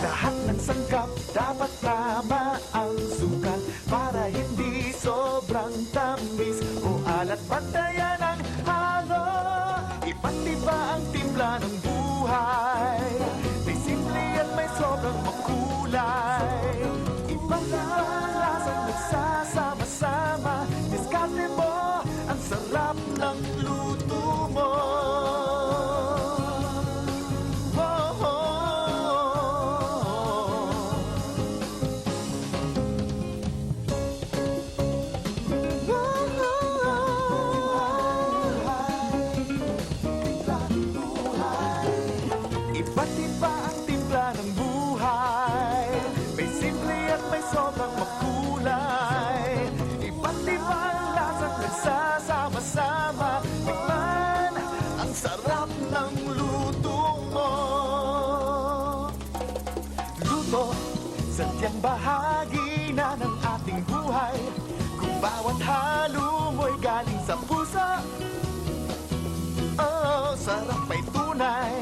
Lahat ng sangkap dapat tama ang sukat para hindi sobrang tamis o alat. Bantayan ang halo, iba't iba ang timpla ng buhay. May simple at may sobrang makulay. Iba't iba ang lasang nagsasama-sama. Diskarte mo, ang sarap ng luto mo. Iba't iba ang timpla ng buhay. May simple at may sobrang makulay. Iba't iba ang lasang nagsasama-sama. Tikman ang sarap ng luto mo. Luto, sadyang bahagi na ng ating buhay. Kung bawat halo mo'y galing sa puso, oh, sarap ay tunay.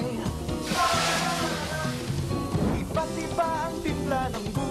Iba't iba ang timpla ng buhay.